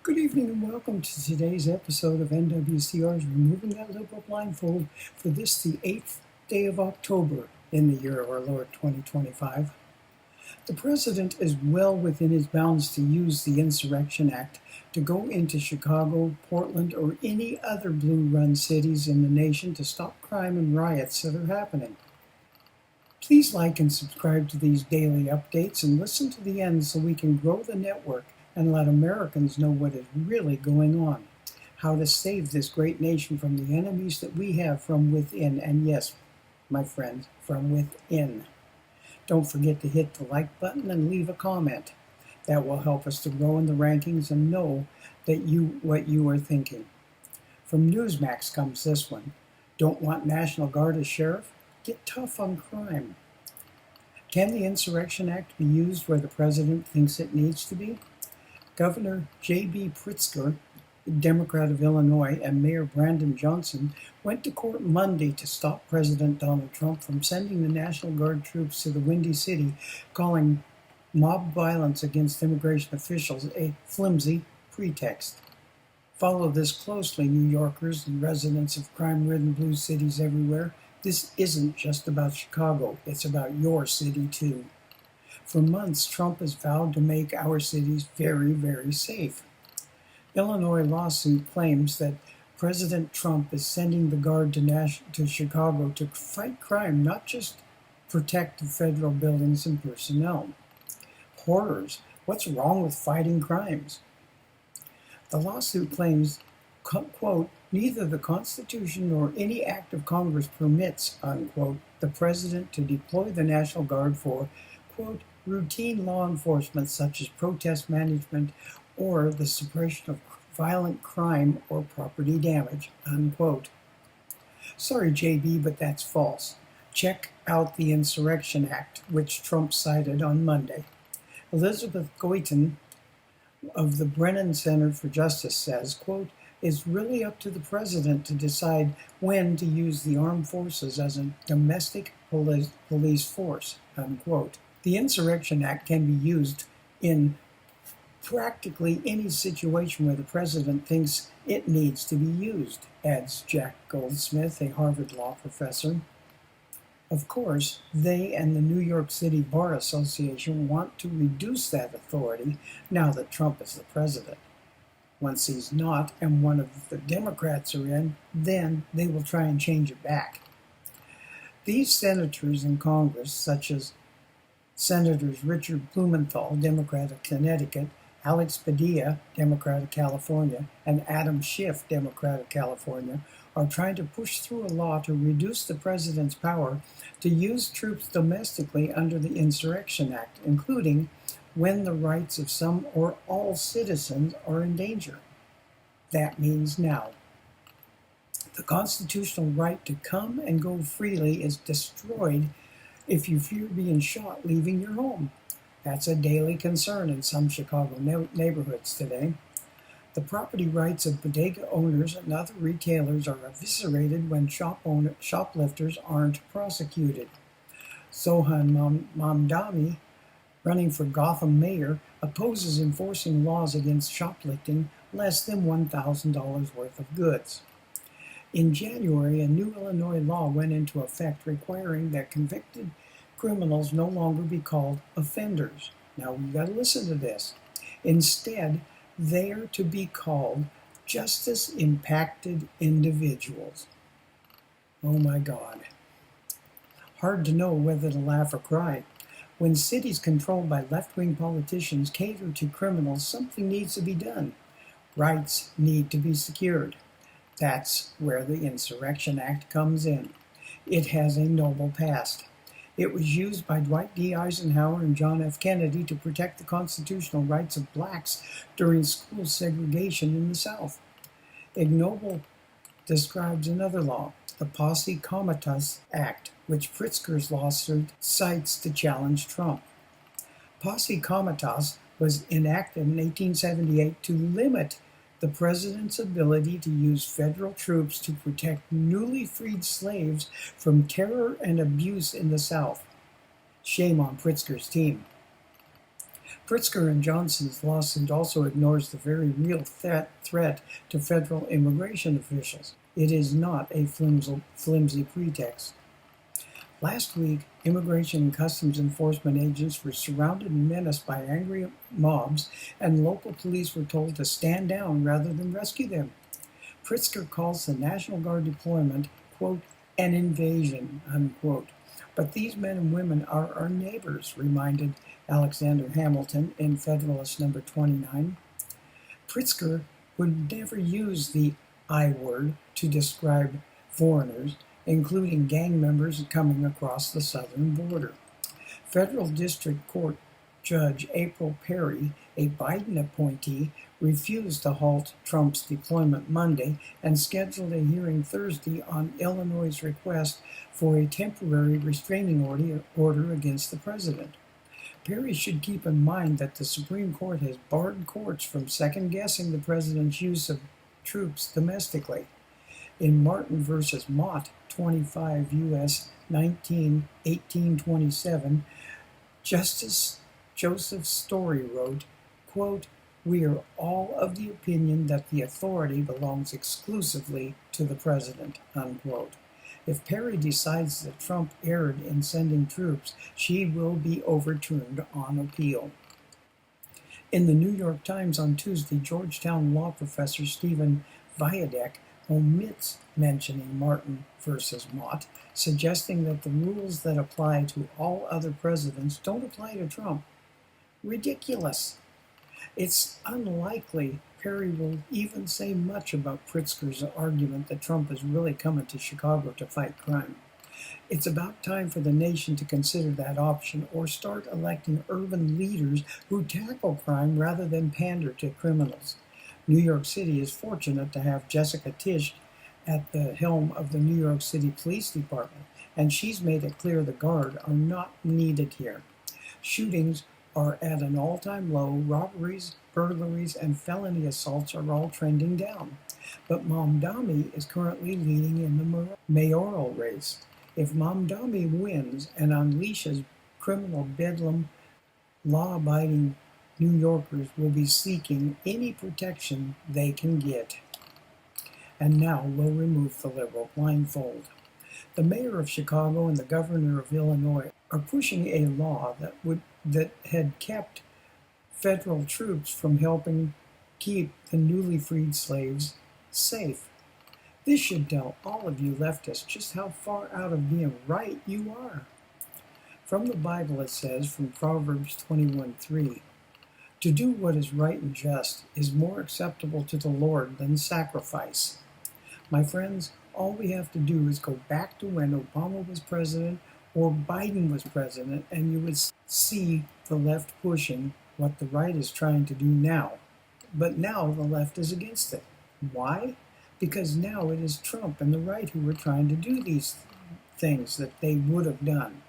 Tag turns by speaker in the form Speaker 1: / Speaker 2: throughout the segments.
Speaker 1: Good evening and welcome to today's episode of NWCR's Removing That Liberal Blindfold for this, the 8th day of October in the year of our Lord 2025. The President is well within his bounds to use the Insurrection Act to go into Chicago, Portland, or any other blue-run cities in the nation to stop crime and riots that are happening. Please like and subscribe to these daily updates and listen to the end so we can grow the network and let Americans know what is really going on, how to save this great nation from the enemies that we have from within, and yes, my friends, from within. Don't forget to hit the like button and leave a comment. That will help us to grow in the rankings and know that what you are thinking. From Newsmax comes this one. Don't want National Guard as sheriff? Get tough on crime. Can the Insurrection Act be used where the president thinks it needs to be? Governor J.B. Pritzker, Democrat of Illinois, and Mayor Brandon Johnson went to court Monday to stop President Donald Trump from sending the National Guard troops to the Windy City, calling mob violence against immigration officials a flimsy pretext. Follow this closely, New Yorkers and residents of crime-ridden blue cities everywhere. This isn't just about Chicago, it's about your city too. For months, Trump has vowed to make our cities very, very safe. Illinois lawsuit claims that President Trump is sending the Guard to Chicago to fight crime, not just protect the federal buildings and personnel. Horrors! What's wrong with fighting crimes? The lawsuit claims, quote, neither the Constitution nor any act of Congress permits, unquote, the President to deploy the National Guard for, quote, routine law enforcement such as protest management or the suppression of violent crime or property damage, unquote. Sorry, JB, but that's false. Check out the Insurrection Act, which Trump cited on Monday. Elizabeth Goitin of the Brennan Center for Justice says, quote, it's really up to the president to decide when to use the armed forces as a domestic police force, unquote. The Insurrection Act can be used in practically any situation where the president thinks it needs to be used, adds Jack Goldsmith, a Harvard law professor. Of course, they and the New York City Bar Association want to reduce that authority now that Trump is the president. Once he's not and one of the Democrats are in, then they will try and change it back. These senators in Congress, such as Senators Richard Blumenthal, Democrat of Connecticut, Alex Padilla, Democrat of California, and Adam Schiff, Democrat of California, are trying to push through a law to reduce the president's power to use troops domestically under the Insurrection Act, including when the rights of some or all citizens are in danger. That means now. The constitutional right to come and go freely is destroyed if you fear being shot leaving your home. That's a daily concern in some Chicago neighborhoods today. The property rights of bodega owners and other retailers are eviscerated when shoplifters aren't prosecuted. Sohan Mamdani, running for Gotham mayor, opposes enforcing laws against shoplifting less than $1,000 worth of goods. In January, a new Illinois law went into effect requiring that convicted criminals no longer be called offenders. Now, we've got to listen to this. Instead, they are to be called justice-impacted individuals. Oh my God. Hard to know whether to laugh or cry. When cities controlled by left-wing politicians cater to criminals, something needs to be done. Rights need to be secured. That's where the Insurrection Act comes in. It has a noble past. It was used by Dwight D. Eisenhower and John F. Kennedy to protect the constitutional rights of blacks during school segregation in the South. Ignoble describes another law, the Posse Comitatus Act, which Pritzker's lawsuit cites to challenge Trump. Posse Comitatus was enacted in 1878 to limit the president's ability to use federal troops to protect newly freed slaves from terror and abuse in the South. Shame on Pritzker's team. Pritzker and Johnson's lawsuit also ignores the very real threat to federal immigration officials. It is not a flimsy pretext. Last week, Immigration and Customs Enforcement agents were surrounded and menaced by angry mobs, and local police were told to stand down rather than rescue them. Pritzker calls the National Guard deployment, quote, an invasion, unquote. But these men and women are our neighbors, reminded Alexander Hamilton in Federalist number 29. Pritzker would never use the I word to describe foreigners, including gang members coming across the southern border. Federal District Court Judge April Perry, a Biden appointee, refused to halt Trump's deployment Monday and scheduled a hearing Thursday on Illinois' request for a temporary restraining order against the president. Perry should keep in mind that the Supreme Court has barred courts from second-guessing the president's use of troops domestically. In Martin v. Mott, 25 U.S. 1827, Justice Joseph Story wrote, quote, we are all of the opinion that the authority belongs exclusively to the president, unquote. If Perry decides that Trump erred in sending troops, she will be overturned on appeal. In the New York Times on Tuesday, Georgetown law professor Stephen Viadek omits mentioning Martin versus Mott, suggesting that the rules that apply to all other presidents don't apply to Trump. Ridiculous. It's unlikely Perry will even say much about Pritzker's argument that Trump is really coming to Chicago to fight crime. It's about time for the nation to consider that option or start electing urban leaders who tackle crime rather than pander to criminals. New York City is fortunate to have Jessica Tisch at the helm of the New York City Police Department, and she's made it clear the Guard are not needed here. Shootings are at an all-time low, robberies, burglaries, and felony assaults are all trending down. But Mamdani is currently leading in the mayoral race. If Mamdani wins and unleashes criminal bedlam, law-abiding New Yorkers will be seeking any protection they can get. And now we'll remove the liberal blindfold. The mayor of Chicago and the governor of Illinois are pushing a law that had kept federal troops from helping keep the newly freed slaves safe. This should tell all of you leftists just how far out of being right you are. From the Bible it says, from Proverbs 21:3, to do what is right and just is more acceptable to the Lord than sacrifice. My friends, all we have to do is go back to when Obama was president or Biden was president, and you would see the left pushing what the right is trying to do now. But now the left is against it. Why? Because now it is Trump and the right who are trying to do these things that they would have done.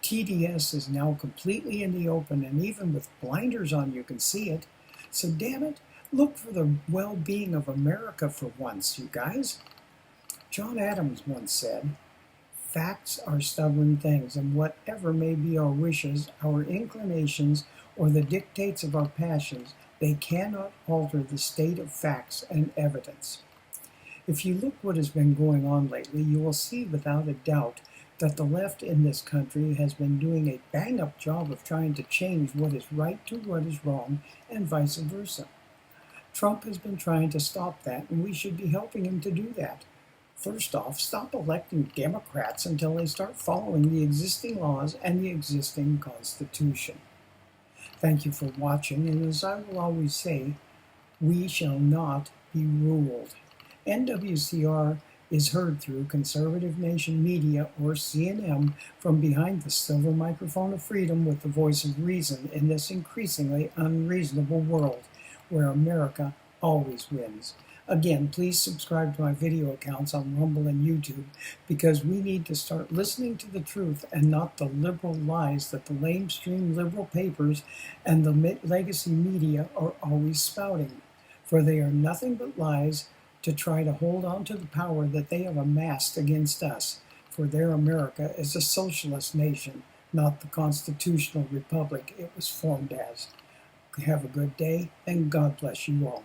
Speaker 1: TDS is now completely in the open, and even with blinders on you can see it. So damn it, look for the well-being of America for once, you guys. John Adams once said, facts are stubborn things, and whatever may be our wishes, our inclinations, or the dictates of our passions, they cannot alter the state of facts and evidence. If you look what has been going on lately, you will see without a doubt that the left in this country has been doing a bang-up job of trying to change what is right to what is wrong, and vice versa. Trump has been trying to stop that, and we should be helping him to do that. First off, stop electing Democrats until they start following the existing laws and the existing Constitution. Thank you for watching, and as I will always say, we shall not be ruled. NWCR is heard through Conservative Nation Media, or CNN, from behind the silver microphone of freedom with the voice of reason in this increasingly unreasonable world where America always wins. Again, please subscribe to my video accounts on Rumble and YouTube, because we need to start listening to the truth and not the liberal lies that the lamestream liberal papers and the legacy media are always spouting. For they are nothing but lies to try to hold on to the power that they have amassed against us. For their America is a socialist nation, not the constitutional republic it was formed as. Have a good day, and God bless you all.